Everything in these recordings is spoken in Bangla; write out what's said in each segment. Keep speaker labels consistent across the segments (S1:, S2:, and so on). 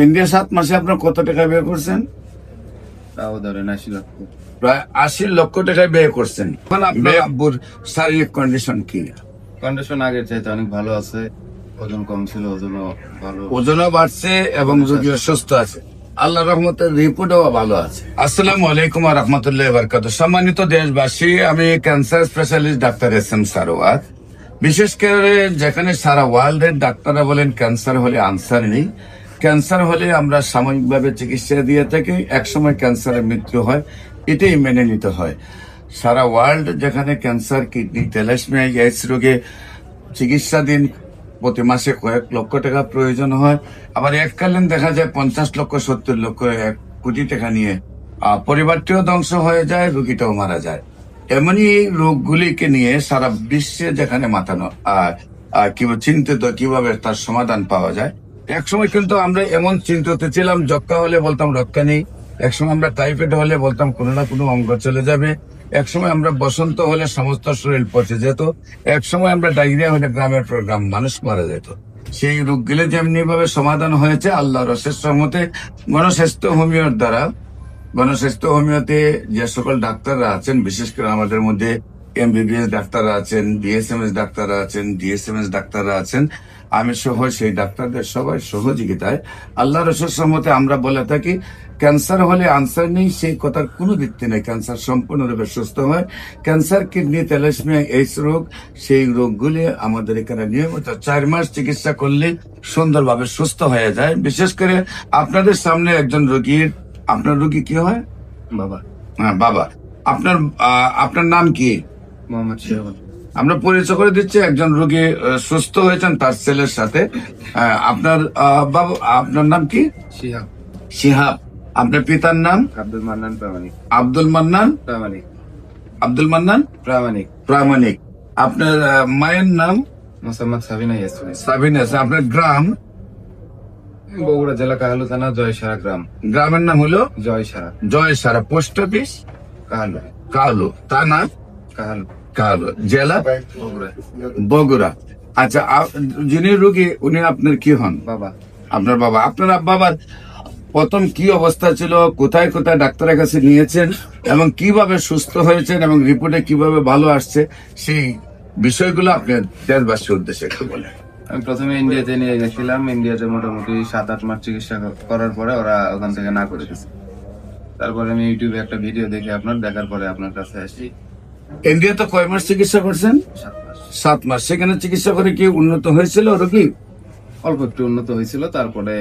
S1: ইন্ডিয়া 7 মাসে আপনার কত টাকা ব্যয় করছেন?
S2: তাও ধরেন 80 লক্ষ।
S1: প্রায় 80 লক্ষ টাকা ব্যয় করছেন। এখন আপনার আব্বুর শারীরিক কন্ডিশন কি?
S2: কন্ডিশন আগের চাইতে অনেক ভালো আছে। ওজন কম ছিল, ওজনও ভালো।
S1: ওজনও বাড়ছে এবং রোগীও সুস্থ আছে। আল্লাহ রহমতের রিপোর্টও ভালো আছে। আসসালামু আলাইকুম ওয়া রাহমাতুল্লাহি ওয়া বারাকাতুহু। সম্মানিত দেশবাসী, আমি cancer specialist doctor SM. Sarwar. বিশেষ করে যেখানে সারা ওয়ার্ল্ডের ডাক্তাররা বলেন ক্যান্সার হলে আনসার নেই, ক্যান্সার হলে আমরা সাময়িকভাবে চিকিৎসা দিয়ে থাকি, একসময় ক্যান্সারের মৃত্যু হয়, এটাই মেনে নিতে হয়। সারা ওয়ার্ল্ড যেখানে ক্যান্সার, কিডনি, থ্যালাসেমিয়া, এইডস রোগে চিকিৎসা দিন প্রতি মাসে কয়েক লক্ষ টাকা প্রয়োজন হয়, আবার এককালীন দেখা যায় 50 লক্ষ 70 লক্ষ 1 কোটি টাকা নিয়ে পরিবারটিও ধ্বংস হয়ে যায়, রোগীটাও মারা যায়। এমনই রোগগুলিকে নিয়ে সারা বিশ্বে যেখানে মাতানো চিন্তিত কিভাবে তার সমাধান পাওয়া যায়। একসময় কিন্তু আমরা এমন চিন্তিত ছিলাম, যক্ষ্মা হলে বলতাম রক্ষা নেই, একসময় আমরা টাইফয়েড হলে বলতাম কোনো না কোনো অঙ্গ চলে যাবে, একসময় আমরা বসন্ত হলে সমস্ত শরীর পচে যেত, একসময় আমরা ডায়রিয়া হলে গ্রামের পর গ্রাম মানুষ মারা যেত। সেই রোগগুলো যেমনি ভাবে সমাধান হয়েছে আল্লাহর অশেষ রহমতে গণস্বাস্থ্য হোমিওর দ্বারা। গণস্বাস্থ্য হোমিওতে যে সকল ডাক্তাররা আছেন, বিশেষ করে আমাদের মধ্যে এমবিবিএস ডাক্তাররা আছেন, বিএসএমএস ডাক্তাররা আছেন, ডিএসএমএস ডাক্তাররা আছেন, আমি সহ সেই ডাক্তারদের সবাই সহযোগিতায় আল্লাহর অশেষ রহমতে আমরা বলে থাকি ক্যান্সার হলে আনসার নেই, সেই কথার কোনো ভিত্তি নেই। ক্যান্সার সম্পূর্ণরূপে সুস্থ হয়। ক্যান্সার, কিডনি, থ্যালাসেমিয়া, এইডস রোগ, সেই রোগগুলি আমাদের এখানে নিয়মিত 4 মাস চিকিৎসা করলে সুন্দরভাবে সুস্থ হয়ে যায়। বিশেষ করে আপনাদের সামনে একজন রোগীর, আপনার রোগী কি হয়?
S2: বাবা।
S1: হ্যাঁ, বাবা। আপনার নাম কি?
S2: মোহাম্মদ শিহাব।
S1: আমরা পরিচয় করে দিচ্ছি, একজন রোগী সুস্থ হয়েছেন তার ছেলের সাথে। আপনার বাবা, আপনার নাম কি?
S2: শিহাব।
S1: শিহাব। আপনার পিতার নাম?
S2: আব্দুল মান্নান প্রামাণিক।
S1: আব্দুল মান্নান
S2: প্রামাণিক।
S1: আব্দুল মান্নান
S2: প্রামাণিক।
S1: প্রামাণিক। আপনার মায়ের নাম?
S2: মোসাম্মদ সাবিনা ইয়াসমিন।
S1: সাবিনা। আপনার গ্রাম?
S2: বগুড়া জেলা কাহালু থানা জয়সারা গ্রাম।
S1: গ্রামের নাম হলো
S2: জয়সারা।
S1: জয়সারা। Post office
S2: Kahalu.
S1: কালু। থানা
S2: কাহালু।
S1: কালু। জেলা
S2: বগুড়া।
S1: বগুড়া। আচ্ছা, যিনি রোগী উনি আপনার কি হন?
S2: বাবা।
S1: আপনার বাবা। আপনার বাবার প্রথম কি অবস্থা ছিল, কোথায় কোথায় ডাক্তারের কাছে নিয়েছেন এবং কিভাবে সুস্থ হয়েছেন এবং রিপোর্টে কিভাবে ভালো আসছে, সেই বিষয়গুলো আপনার দেশবাসীর উদ্দেশ্যে একটু বলেন।
S2: আমি প্রথমে ইন্ডিয়াতে নিয়ে গেছিলাম। ইন্ডিয়াতে মোটামুটি 7-8 মাস চিকিৎসা করার পরে ওরা ওখান থেকে না করে দিয়েছে। তারপরে আমি ইউটিউবে একটা ভিডিও দেখে দেখার পরে আপনার কাছে আসি।
S1: ইন্ডিয়াতে কয় মাস চিকিৎসা করছেন?
S2: 7 মাস।
S1: 7 মাস। সেখানে চিকিৎসা করে কি উন্নত হয়েছিল রোগী?
S2: অল্প একটু উন্নত হয়েছিল, তারপরে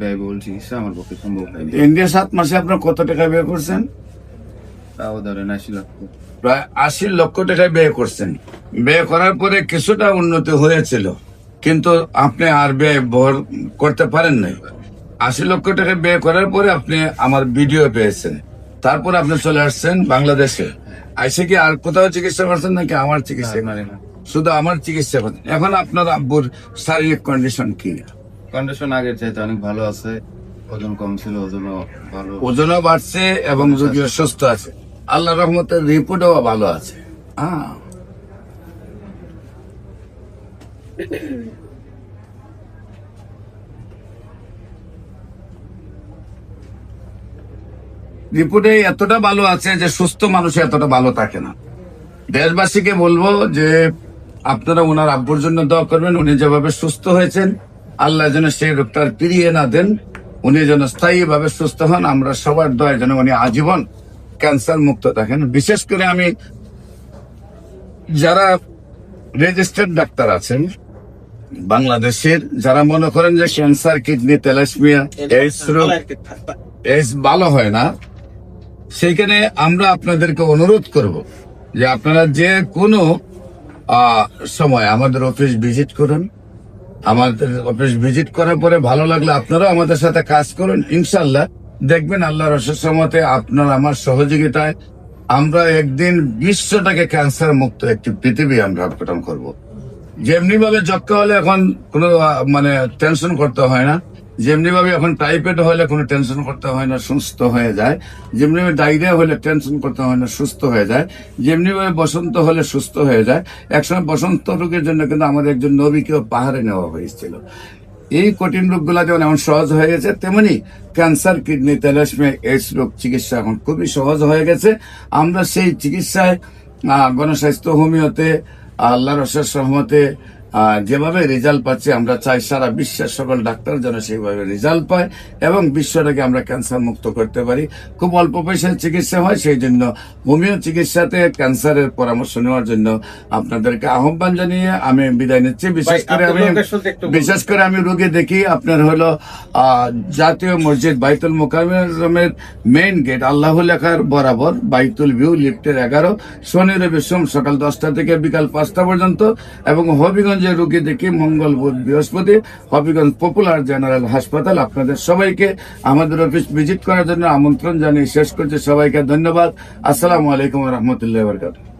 S2: ব্যয়বহুল চিকিৎসা আমার পক্ষে সম্ভব হয়নি।
S1: ইন্ডিয়া 7 মাসে আপনার কত টাকা ব্যয় করছেন?
S2: তাও ধরেন 80 লক্ষ।
S1: প্রায় 80 লক্ষ টাকা ব্যয় করছেন। ব্যয় করার পরে কিছুটা উন্নতি হয়েছিল, কিন্তু আপনি আর ব্যয় করতে পারেন নাই। 80 লক্ষ টাকা ব্যয় করার পরে আপনি আমার ভিডিও পেয়েছেন, তারপর আপনি চলে আসছেন বাংলাদেশে। আইসে কি আর কোথাও চিকিৎসা করছেন নাকি আমার চিকিৎসা? শুধু আমার চিকিৎসা করছেন। এখন আপনার আব্বুর শারীরিক কন্ডিশন কি?
S2: কন্ডিশন আগের চাইতে অনেক ভালো আছে। ওজন কম ছিল, ওজনও ভালো।
S1: ওজনও বাড়ছে এবং রোগীও সুস্থ আছে। আল্লাহ রহমতের রিপোর্টও ভালো আছে। রিপোর্টে এতটা ভালো আছে যে সুস্থ মানুষ এতটা ভালো থাকে না। দেশবাসীকে বলবো যে আপনারা ওনার আব্বুর জন্য দোয়া করবেন। উনি যেভাবে সুস্থ হয়েছেন, আল্লাহ যেন সেই রোগটা ফিরিয়ে না দেন, উনি যেন স্থায়ী ভাবে সুস্থ হন। আমরা সবার দোয়া যেন উনি আজীবন ক্যান্সার মুক্ত থাকেন। বিশেষ করে আমি যারা রেজিস্টার্ড ডাক্তার আছেন বাংলাদেশের, যারা মনে করেন যে ক্যান্সার, কিডনি, থ্যালাসেমিয়া, এইডস রোগ, এইডস ভালো হয় না, সেইখানে আমরা আপনাদেরকে অনুরোধ করব যে আপনারা যে কোনো সময় আমাদের অফিস ভিজিট করুন। আমাদের অফিস ভিজিট করার পরে ভালো লাগলে আপনারাও আমাদের সাথে কাজ করুন। ইনশাল্লাহ দেখবেন আল্লাহর অশেষ রহমতে আপনার আমার সহযোগিতায় আমরা একদিন বিশ্বটাকে ক্যান্সার মুক্ত একটি পৃথিবী আমরা গঠন করব। যেমনি ভাবে যক্ষ্মা হলে এখন কোনো টেনশন করতে হয় না, যেমনি ভাবে এখন টাইফয়েড হলে কোনো টেনশন করতে হয় না, সুস্থ হয়ে যায়। যেমনি ভাবে ডায়রিয়া হলে টেনশন করতে হয় না, সুস্থ হয়ে যায়। যেমনি ভাবে বসন্ত হলে সুস্থ হয়ে যায়। একসময় বসন্ত রোগের জন্য কিন্তু আমাদের একজন নবীকেও পাহাড়ে নেওয়া হয়েছিল। এই কঠিন রোগগুলা যেমন এমন সহজ হয়ে গেছে, তেমনি ক্যান্সার, কিডনি, তেলাসমিয়া, এইডস রোগ চিকিৎসা এখন খুবই সহজ হয়ে গেছে। আমরা সেই চিকিৎসায় গণস্বাস্থ্য হোমিওতে আল্লাহর অশেষ রহমতে যেভাবে রেজাল্ট পাচ্ছি, আমরা চাই সারা বিশ্বের সকল ডাক্তার যেন সেইভাবে রেজাল্ট পায় এবং বিশ্বটাকে আমরা ক্যান্সার মুক্ত করতে পারি। খুব অল্প পয়সায় চিকিৎসা হয়, সেই জন্য হোমিও চিকিৎসাতে ক্যান্সারের পরামর্শ নেওয়ার জন্য আপনাদেরকে আহ্বান জানিয়ে আমি বিদায় নিচ্ছি। বিশেষ করে আমি রোগী দেখি আপনার হলো জাতীয় মসজিদ বাইতুল মোকাররমের মেইন গেট আল্লাহ লেখার বরাবর, বাইতুল ভিউ, লিফটের 11, শনি রবি সোম সকাল 10টা থেকে বিকাল 5টা পর্যন্ত, এবং হবিগঞ্জে রোগী দেখি মঙ্গল বুধ বৃহস্পতি, হবিগঞ্জ পপুলার জেনারেল হাসপাতাল। আপনাদের সবাইকে আমাদের অফিস ভিজিট করার জন্য আমন্ত্রণ জানিয়ে শেষ করছি। সবাইকে ধন্যবাদ। আসসালামু আলাইকুম ওয়া রাহমাতুল্লাহি ওয়া বারাকাতুহু।